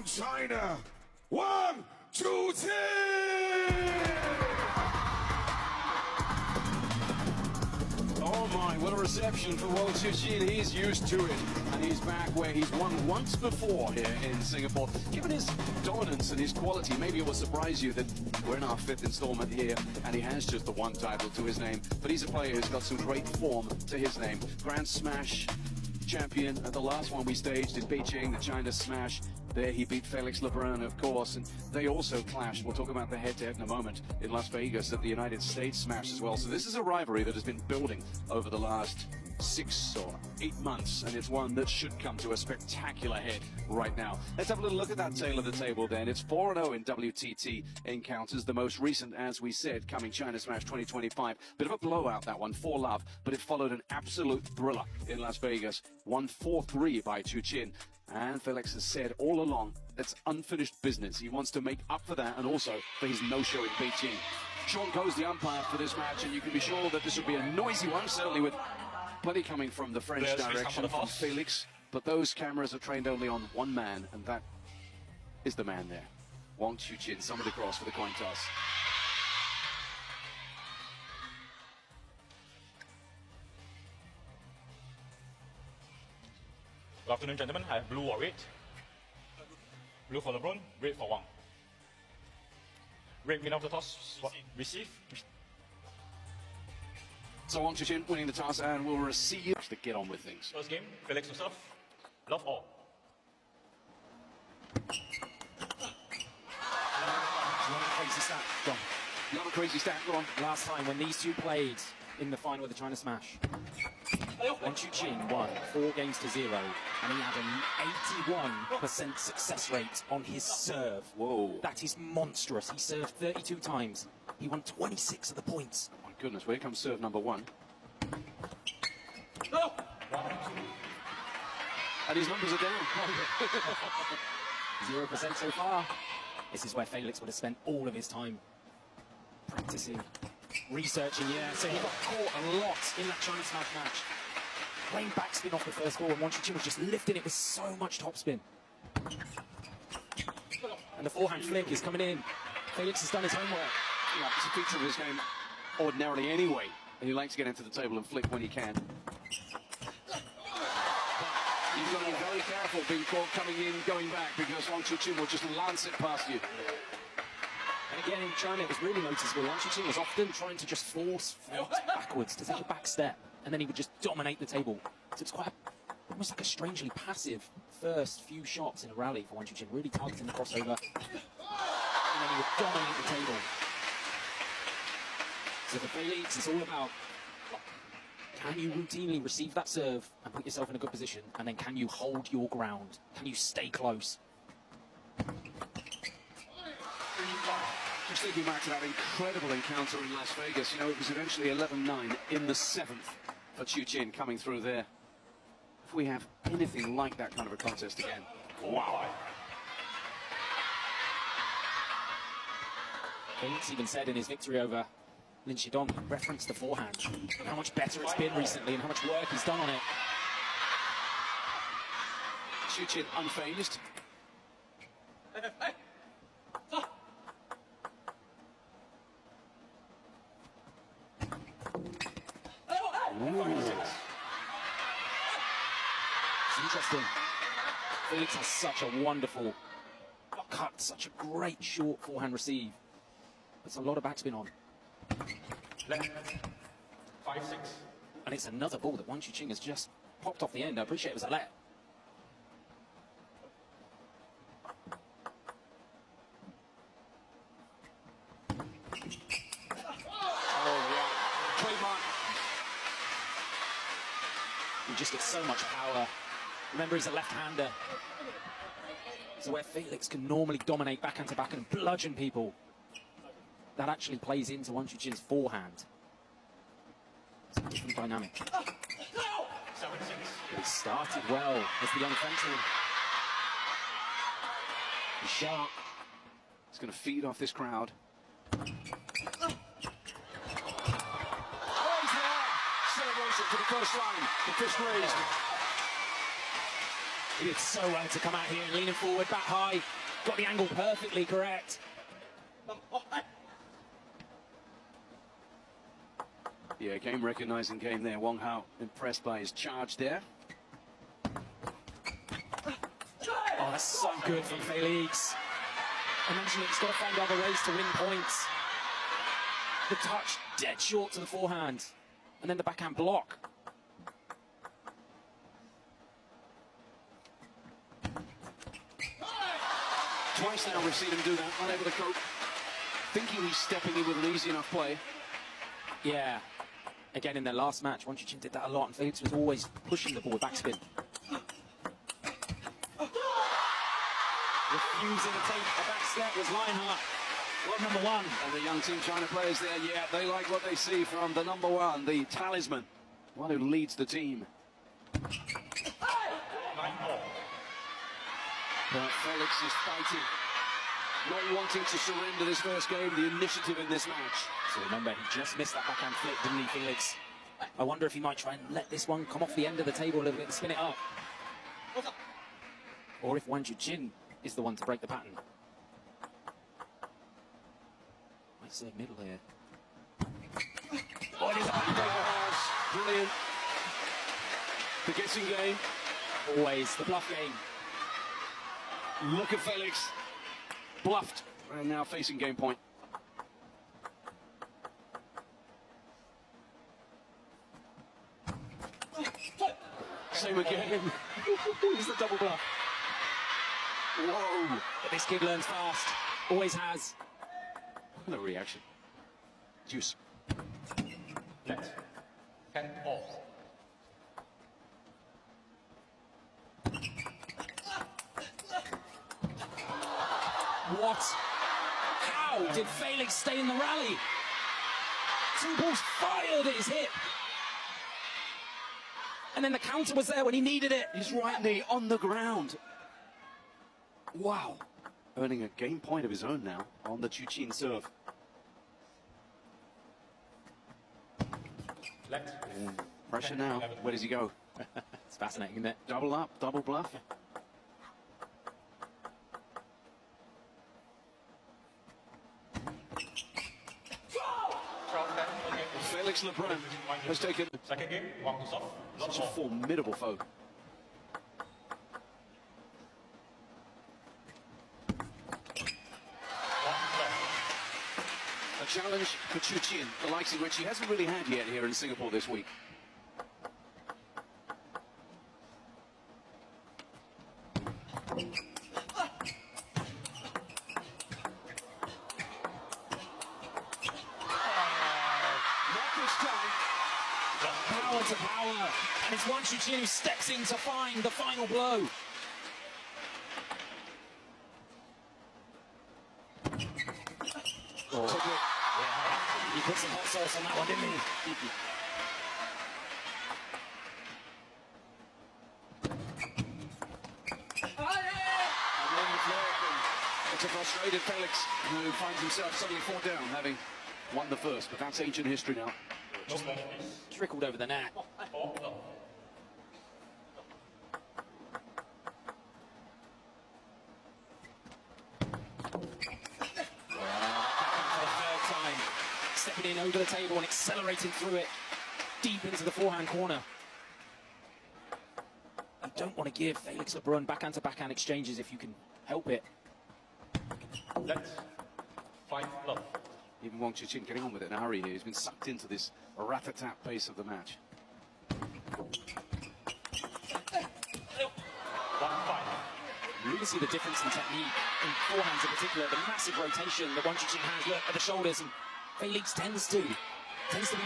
China, WANG, Chuqin! Oh my, what a reception for World Chuqin. He's used to it, and he's back where he's won once before here in Singapore. Given his dominance and his quality, maybe it will surprise you that we're in our 5th installment here, and he has just the one title to his name. But he's a player who's got some great form to his name. Grand Smash champion at the last one we staged in Beijing, the China Smash. There he beat Felix LEBRUN, of course, and they also clashed. We'll talk about the head-to-head in a moment in Las Vegas at the United States Smash as well. So this is a rivalry that has been building over the last 6 or 8 months, and it's one that should come to a spectacular head right now. Let's have a little look at that tail of the table then. It's 4-0 in WTT encounters, the most recent, as we said, coming China Smash 2025. Bit of a blowout, that one, 4-love, but it followed an absolute thriller in Las Vegas. Won 4-3 by Chuqin. And Felix has said all along, that's unfinished business. He wants to make up for that and also for his no-show in Beijing. Sean Coe's the umpire for this match, and you can be sure that this will be a noisy one, certainly with plenty coming from the French direction from Felix. But those cameras are trained only on one man, and that is the man there. Wang Chuqin, summoned across for the coin toss. Good afternoon, gentlemen. I have blue or red. Blue for LeBrun, red for Wang. Red win of the toss, receive. So Wang Chuqin winning the toss and will receive to get on with things. First game, Felix to serve. Love all. Another crazy stat, John. Another crazy stat, go on. Last time when these two played in the final of the China Smash, Wang Chuqin won 4 games to 0, and he had an 81% success rate on his serve. Whoa. That is monstrous. He served 32 times. He won 26 of the points. My goodness, here comes serve number 1. And his numbers are down. 0% so far. This is where Felix would have spent all of his time practicing, researching, yeah. So he got caught a lot in that China Smash match. Playing backspin off the first ball, and Wang Chuqin was just lifting it with so much topspin. And the forehand flick is coming in. Felix has done his homework. Yeah, it's a feature of his game ordinarily anyway. And he likes to get into the table and flick when he can. But you've got to be very careful being caught coming in, going back, because Wang Chuqin will just lance it past you. And again, in China, it was really noticeable. Wang Chuqin was often trying to just force foot backwards to take a back step, and then he would just dominate the table. So it's quite almost like a strangely passive first few shots in a rally for Wang Chuqin, really targeting the crossover, and then he would dominate the table. So for Felix, it's all about, can you routinely receive that serve and put yourself in a good position, and then can you hold your ground? Can you stay close? Just thinking back to that incredible encounter in Las Vegas, you know, it was eventually 11-9 in the 7th for Chuqin coming through there. If we have anything like that kind of a contest again, wow. Felix even said in his victory over Lin Shidong, referenced the forehand, and how much better it's been recently and how much work he's done on it. Chuqin unfazed. It's interesting. Felix has such a wonderful cut, such a great short forehand receive. There's a lot of backspin on. Left. 5-6. And it's another ball that Wang Chuqin has just popped off the end. I appreciate it was a let. He just gets so much power. Remember, he's a left-hander. So where Felix can normally dominate backhand to backhand and bludgeon people, that actually plays into Wang Chuqin's forehand. It's a different dynamic. 7-6. He started well as the young Frenchman. He's sharp. He's going to feed off this crowd. Celebration for the first line, the fist raised. He did so well to come out here, leaning forward, back high. Got the angle perfectly correct. Yeah, game recognizing game there. Wang Hao impressed by his charge there. Oh, that's so good from Felix. I mentioned it, he's got to find other ways to win points. The touch dead short to the forehand. And then the backhand block. Twice now we've seen him do that, unable to cope. Thinking he's stepping in with an easy enough play. Yeah. Again, in their last match, Chuqin did that a lot, and Felix was always pushing the ball with backspin. Refusing to take a back step was Lionheart. Love number one. And the young Team China players there, yeah, they like what they see from the number one, the talisman, one who leads the team. But Felix is fighting, not wanting to surrender this first game, the initiative in this match. So remember, he just missed that backhand flip, didn't he, Felix? I wonder if he might try and let this one come off the end of the table a little bit and spin it up. Or if Chuqin is the one to break the pattern. I say middle here. Oh, it is a brilliant. The guessing game. Always the bluff game. Look at Felix. Bluffed. And now facing game point. Same again. He's the double bluff. Whoa. But this kid learns fast. Always has. No reaction. Juice. Let. 10 off. What? How did Felix stay in the rally? Two balls fired at his hip. And then the counter was there when he needed it. His right knee on the ground. Wow. Earning a game point of his own now on the Chuqin serve. Let. Pressure now. Where does he go? It's fascinating, isn't it? Double up, double bluff. Felix LEBRUN has taken Second game, 1 to soft. such a formidable foe. A challenge for Chuqin, the likes of which he hasn't really had yet here in Singapore this week. Power to power. And it's Chuqin who steps in to find the final blow. Oh. Yeah. He put some hot sauce on that one, didn't he? It's a frustrated Felix who finds himself suddenly 4 down, having won the first, but that's ancient history now. No flash, please. Trickled over the net. 4 love. For the third time. Stepping in over the table and accelerating through it. Deep into the forehand corner. You don't want to give Felix LEBRUN backhand to backhand exchanges if you can help it. Let. 5 love. Even Chuqin getting on with it in a hurry here. He's been sucked into this rat-a-tat pace of the match. 1 5. You really see the difference in technique, in forehands in particular, the massive rotation that Chuqin has, look, at the shoulders, and Felix tends to be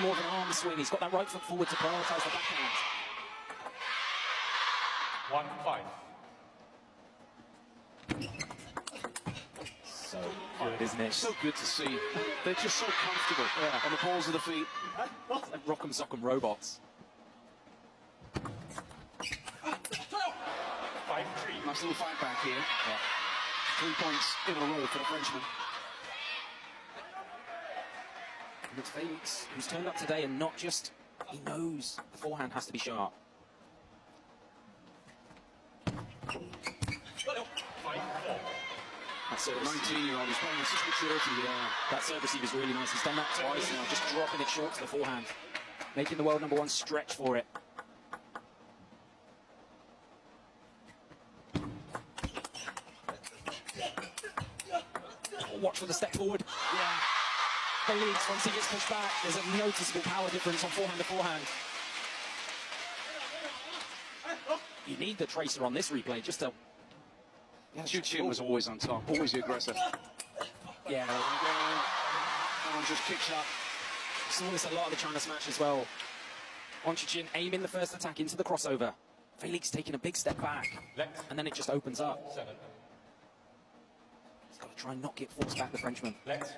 more of an arm swing. He's got that right foot forward to prioritise the backhand. 1 5. So good, isn't it? So good to see. They're just so comfortable on the balls of the feet. Like rock'em sock'em robots. 5 3. Nice little fight back here. 3 points in a row for the Frenchman. And it's Felix who's turned up today, and not just, he knows the forehand has to be sharp. that service. 19-year-old, he's playing with such maturity. That serve receive is really nice. He's done that twice now, just dropping it short to the forehand. Making the world #1 stretch for it. Watch for the step forward. Yeah. Felix, once he gets pushed back, there's a noticeable power difference on forehand to forehand. You need the tracer on this replay just to... Chuqin was always on top, always the aggressor. Yeah. That one just kicks up. Saw this a lot of the China Smash as well. On Chuqin, aiming the first attack into the crossover. Felix taking a big step back. Left. And then it just opens up. 7. He's got to try and not get forced back, the Frenchman. Left.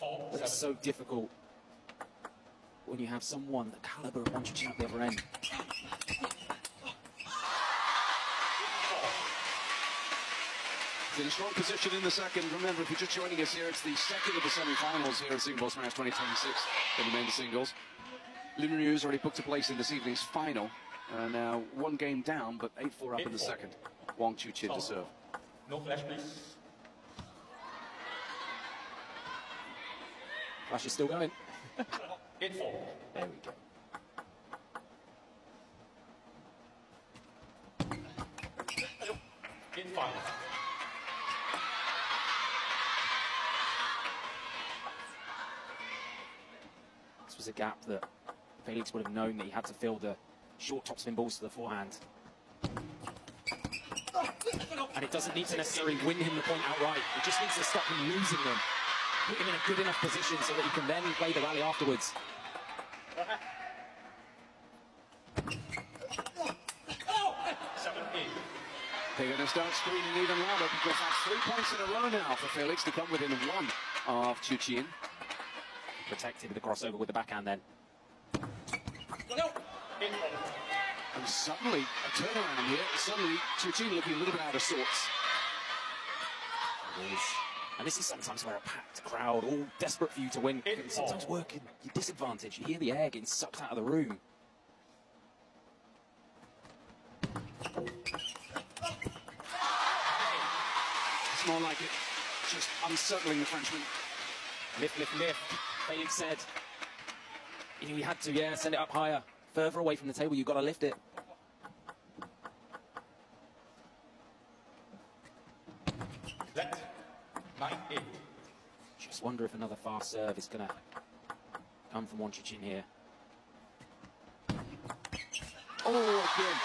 4. But it's so difficult when you have someone the caliber of Chuqin at the other end. He's in a strong position in the second. Remember, if you're just joining us here, it's the second of the semi-finals here at Singapore Smash 2026 in the men's singles. LEBRUN's already booked a place in this evening's final. Now one game down, but 8-4 up in the second. WANG Chuqin to serve. No flash, please. Flash is still going. 8-4. There we go. In 5. This was a gap that Felix would have known that he had to fill the short topspin balls to the forehand. And it doesn't need to necessarily win him the point outright. It just needs to stop him losing them. Put him in a good enough position so that he can then play the rally afterwards. 7-8. They're going to start screaming even louder because that's 3 points in a row now for Felix to come within 1 of Chuqin. Protected with the crossover with the backhand then. And suddenly, a turnaround here. Suddenly, Chuqin looking a little bit out of sorts. It is. And this is sometimes where a packed crowd, all desperate for you to win, can sometimes work in your disadvantage. You hear the air getting sucked out of the room. It's more like it just unsettling the Frenchman. Lift, lift, lift. Felix said he knew he had to, yeah, send it up higher. Further away from the table, you've got to lift it. Left. 9-8. Just wonder if another fast serve is going to come from Chuqin here. Oh, again.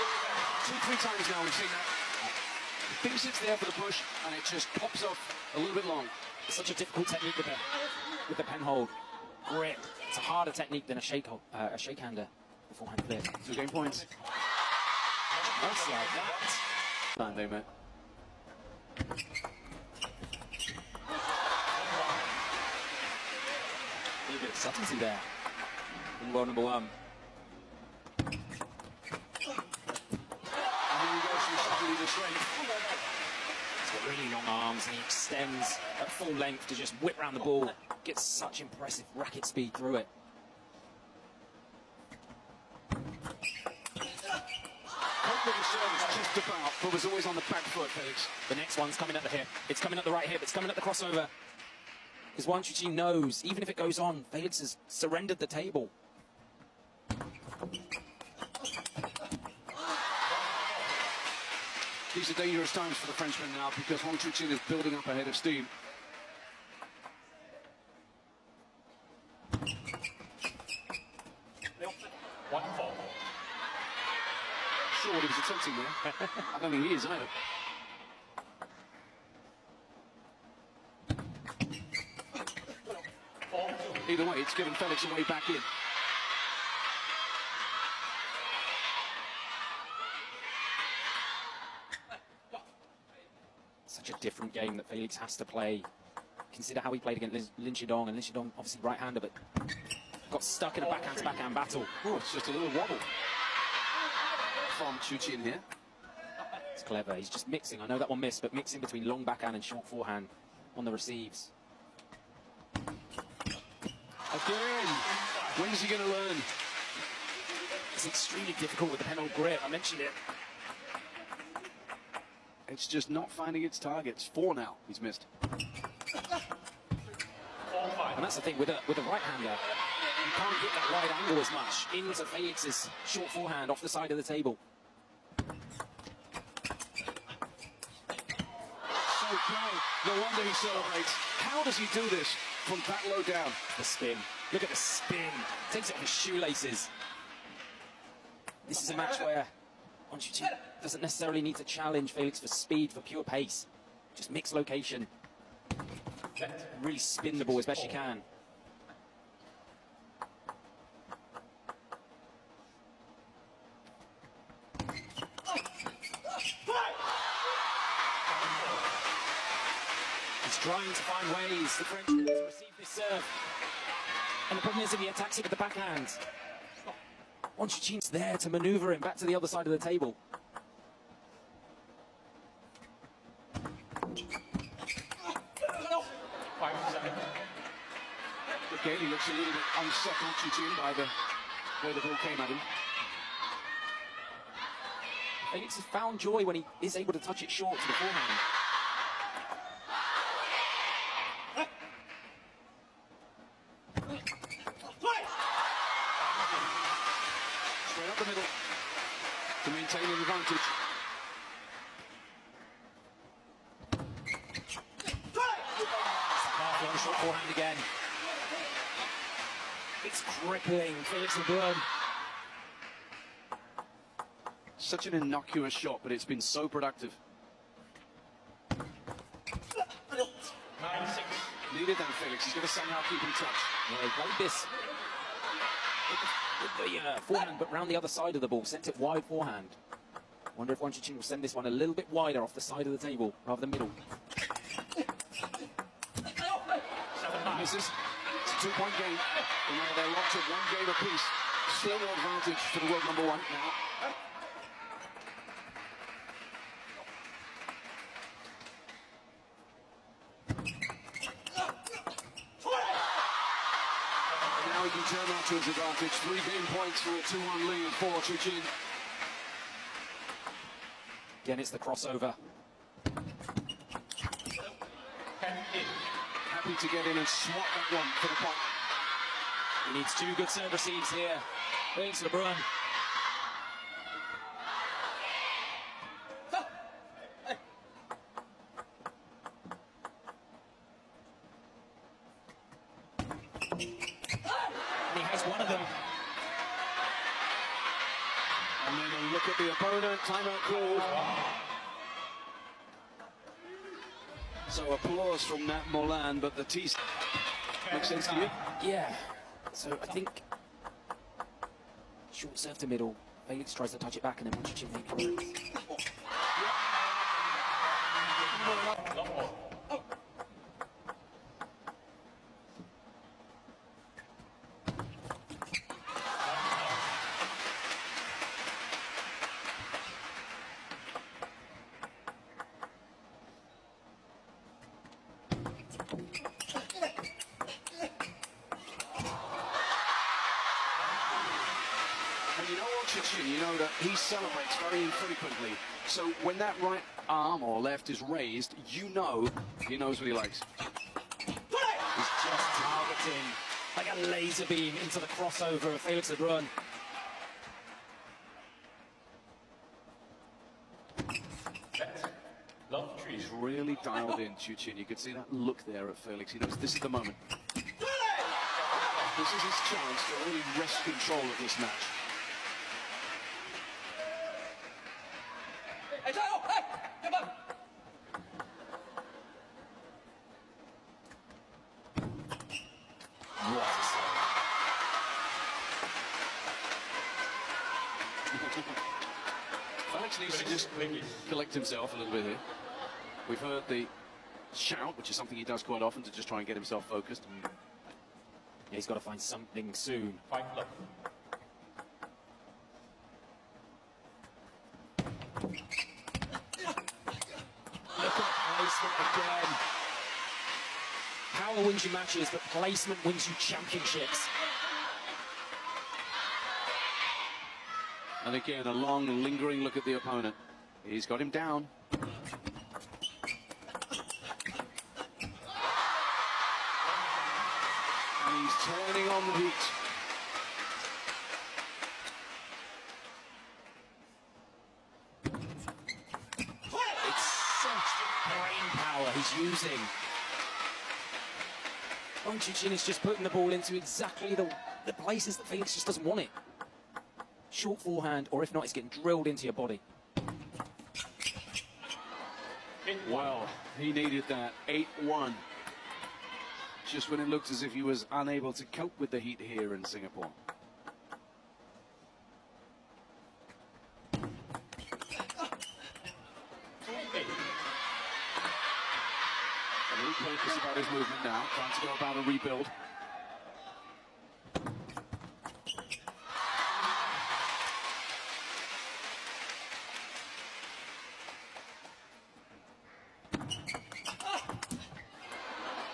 2-3 times now we've seen that. He thinks it's there for the push, and it just pops off a little bit long. It's such a difficult technique with the pen hold. Grip. It's a harder technique than a shake-hander. The forehand flip. 2 game points. Just like that. Time they met. A little bit of subtlety there in world #1. And then he goes from subtlety to strength. He's got really long arms and he extends at full length to just whip round the ball. Gets such impressive racket speed through it. Confident service just about, but was always on the back foot, Felix. The next one's coming at the hip. It's coming at the right hip. It's coming at the crossover. Because Chuqin knows, even if it goes on, Felix has surrendered the table. These are dangerous times for the Frenchman now because Chuqin is building up ahead of steam. Sure what he was attempting there. I don't think he is either. Either way, it's given Felix a way back in. Such a different game that Felix has to play. Consider how he played against Lin Shidong, and Lin Shidong obviously right-hander, but got stuck in a backhand-to-backhand battle. Oh, it's just a little wobble from Chuqin here. It's clever. He's just mixing. I know that one missed, but mixing between long backhand and short forehand on the receives. Again, when is he going to learn? It's extremely difficult with the pen hold grip. I mentioned it. It's just not finding its targets. 4 now he's missed. And that's the thing with a right-hander. You can't get that wide angle as much into Felix's short forehand off the side of the table. So proud. No wonder he celebrates. How does he do this from that low down? The spin. Look at the spin. Takes it off his shoelaces. This is a match where Chuqin doesn't necessarily need to challenge Felix for speed, for pure pace. Just mix location. Really spin the ball as best you can. He's trying to find ways, the French, to receive this serve. And the problem is if he attacks it with the backhand, Chuqin's there to maneuver him back to the other side of the table. Again, he looks a little bit unsettled, Chuqin, by the way the ball came at him. Felix has found joy when he is able to touch it short to the forehand. Straight up the middle to maintain an advantage. Half-long short forehand again. It's crippling Felix LEBRUN. Such an innocuous shot, but it's been so productive. 9-6. Needed that, Felix. He's going to somehow keep in touch. Yeah, he played this with the forehand, but round the other side of the ball. Sent it wide forehand. Wonder if Chuqin will send this one a little bit wider off the side of the table, rather than middle. Misses. It's a two-point game. Remember, they're locked at one game apiece. Still no advantage for the world number one now. Now he can turn that to his advantage. 3 game points for a 2-1 lead for Chuqin. Again, it's the crossover. Happy to get in and swap that one for the point. He needs 2 good serve receives here. Felix LEBRUN. And he has one of them. And then a look at the opponent. Timeout call. So applause from Nat Molan, but the T makes sense to you? Yeah. So I think short serve to middle. Felix tries to touch it back and then Chuqin maybe. And you know what, Chuqin, you know that he celebrates very infrequently. So when that right arm or left is raised, you know he knows what he likes. He's just targeting like a laser beam into the crossover of Felix LEBRUN. Love tree. He's really dialed in, Chuqin. You could see that look there at Felix. He knows this is the moment. This is his chance to really wrest control of this match. What a serve. Felix needs to just collect himself a little bit here. We've heard the shout, which is something he does quite often to just try and get himself focused. Yeah, he's got to find something soon. 5 love. Look at placement again. Power wins you matches, but placement wins you championships. And again, a long, lingering look at the opponent. He's got him down. brain power he's using. Wang Chuqin is just putting the ball into exactly the places that Felix just doesn't want it. Short forehand, or if not, it's getting drilled into your body. Well, he needed that 8-1. Just when it looked as if he was unable to cope with the heat here in Singapore. A little cautious about his movement now, trying to go about a rebuild.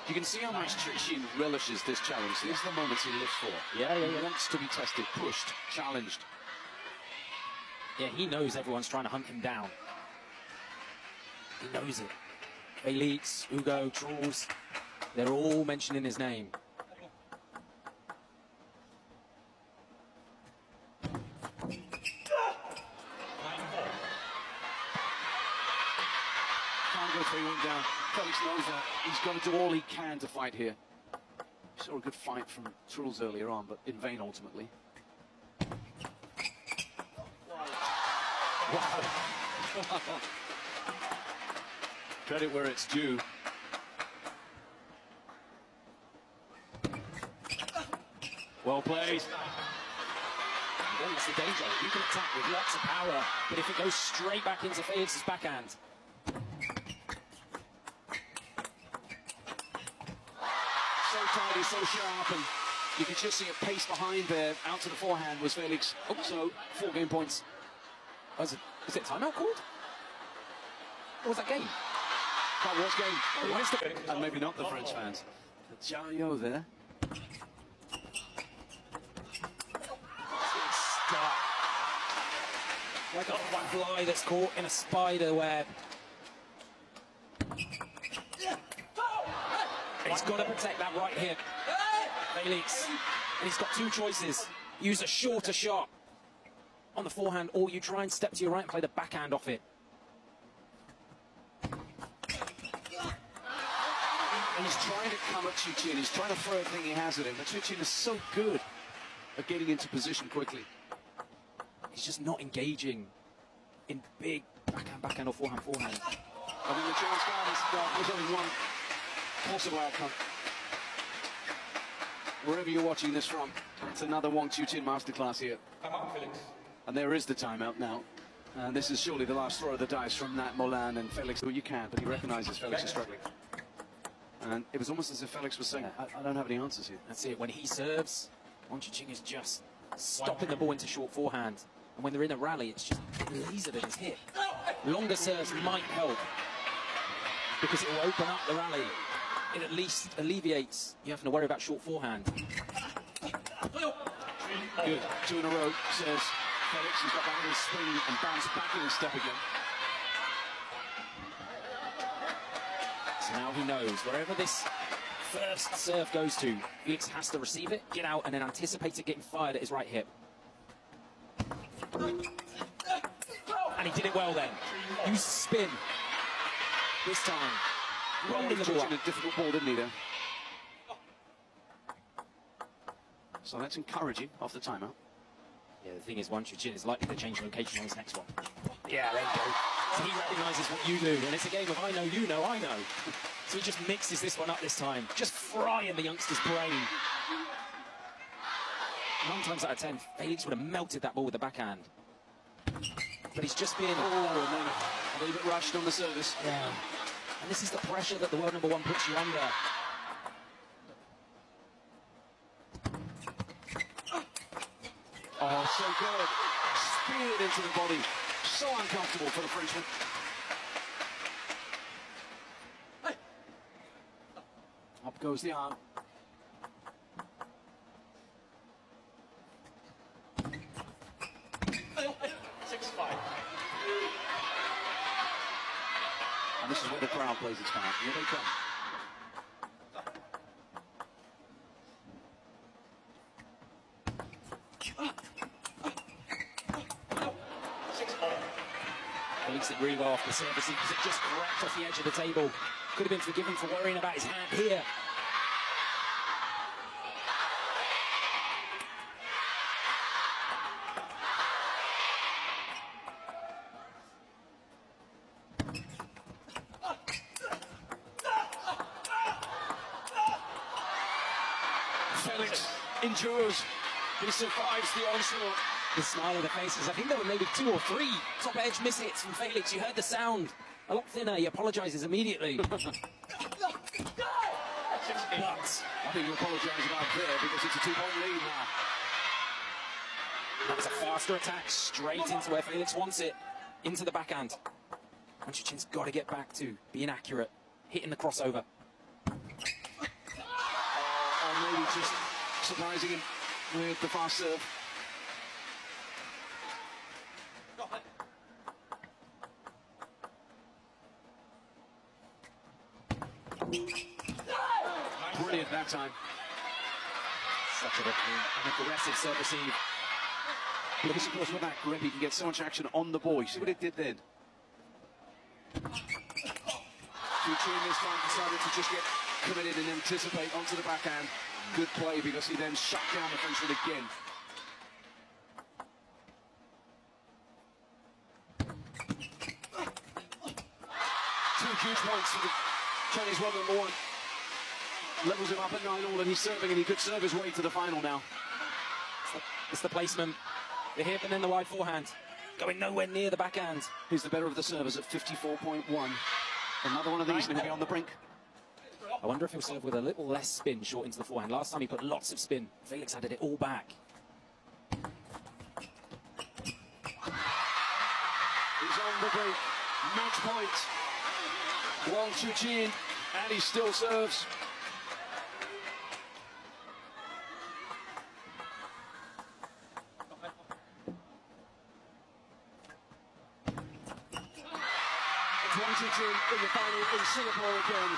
You can see how much Chuqin relishes this challenge. These are the moments he lives for. Yeah. He wants to be tested, pushed, challenged. Yeah, he knows everyone's trying to hunt him down. He knows it. Felix, Hugo, Truls, they're all mentioning his name. Can't go 3-1 down. Felix knows that. He's got to do all he can to fight here. We saw a good fight from Truls earlier on, but in vain ultimately. Wow. Credit where it's due. Well played. Well, that's the danger. You can attack with lots of power, but if it goes straight back into Felix's backhand. So tidy, so sharp, and you can just see a pace behind there. Out to the forehand was Felix. So 4 game points. Oh, is it timeout called? What was that game? That was game. He missed it. And maybe not the French fans. Jayo there. Stuck. Like a fly that's caught in a spider web. He's got to protect that right hip. Felix. And he's got 2 choices. Use a shorter shot on the forehand, or you try and step to your right and play the backhand off it. And he's trying to come at Chuqin. He's trying to throw everything he has at him. But Chuqin is so good at getting into position quickly. He's just not engaging in big backhand or forehand. I think the chance there's only one possible outcome. Wherever you're watching this from, it's another Wang Chuqin masterclass here. Come on, Felix. And there is the timeout now. And this is surely the last throw of the dice from Nat Molan and Felix. Who you can, but he recognises Felix is struggling. And it was almost as if Felix was saying, I don't have any answers here. That's it. When he serves, Wang Chuqin is just stopping the ball into short forehand. And when they're in a rally, it's just lasered at his hip. Longer serves might help, because it will open up the rally. It at least alleviates you having to worry about short forehand. Good. 2 in a row, says Felix. He's got back in his spring and bounced back in his step again. So now he knows wherever this first serve goes to, Felix has to receive it, get out, and then anticipate it getting fired at his right hip. And he did it well then. Use spin. This time. Rolling the ball up. A difficult ball, didn't he, there? So that's encouraging off the timeout. Yeah, the thing is, Wang Chuqin is likely to change location on his next one. Yeah, there you go. So he recognises what you do, and it's a game of I know, you know, I know. So he just mixes this one up this time, just frying the youngster's brain. 9 times out of 10, Felix would have melted that ball with the backhand. But he's just being... a little bit rushed on the service. Yeah. And this is the pressure that the world number 1 puts you under. Oh, so good. Speared into the body. So uncomfortable for the Frenchman. Up goes the arm. And this is where the crowd plays its part. Here they come. Felix did really well off. The service was just crept off the edge of the table. Could have been forgiven for worrying about his hand here. Felix endures. He survives the onslaught. The smile on the faces. I think there were maybe 2 or 3 top edge miss hits from Felix. You heard the sound. A lot thinner. He apologises immediately. But I think you apologise about there because it's a 2-point lead now. that was a faster attack straight into where Felix wants it. Into the backhand. And Chuqin's got to get back to being accurate. Hitting the crossover. Or maybe just surprising him with the fast serve. Brilliant that time. Such an aggressive serve receive. Because of course with that grip he can get so much action on the ball. You see what it did then? Chuqin this time decided to just get committed and anticipate onto the backhand. Good play because he then shut down the Frenchman again. Two huge points for the Chinese world number one. Levels him up at 9-all and he's serving and he could serve his way to the final now. It's the placement. The hip and then the wide forehand. Going nowhere near the backhand. He's the better of the servers at 54.1. Another one of these and he'll be on the brink. I wonder if he'll serve with a little less spin short into the forehand. Last time he put lots of spin. Felix added it all back. He's on the brink. Match point. Wang Chuqin, and he still serves. Wang Chuqin in the final in Singapore again.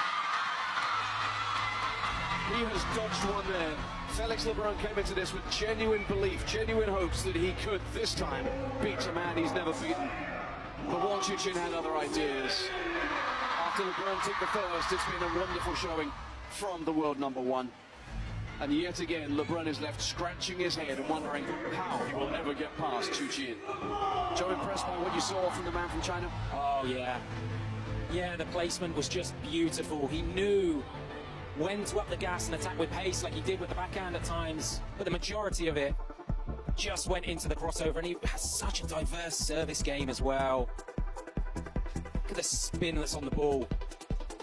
He has dodged one there. Felix LeBrun came into this with genuine belief, genuine hopes that he could this time beat a man he's never beaten. But Wang Chuqin had other ideas. After LeBrun took the first, it's been a wonderful showing from the world number one. And yet again, LeBrun is left scratching his head and wondering how he will ever get past Chuqin. Joe, impressed by what you saw from the man from China? Oh, yeah. Yeah, the placement was just beautiful. He knew when to up the gas and attack with pace like he did with the backhand at times. But the majority of it just went into the crossover. And he has such a diverse service game as well. Look at the spin that's on the ball.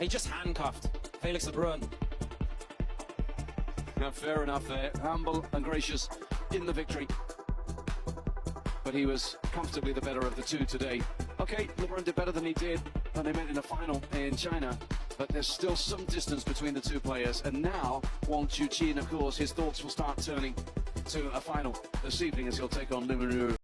He just handcuffed Felix LeBrun. Now, fair enough there. Humble and gracious in the victory. But he was comfortably the better of the two today. Okay, LeBrun did better than he did when they met in the final in China. But there's still some distance between the two players. And now, Wang Chuqin, of course, his thoughts will start turning to a final this evening as he'll take on LEBRUN.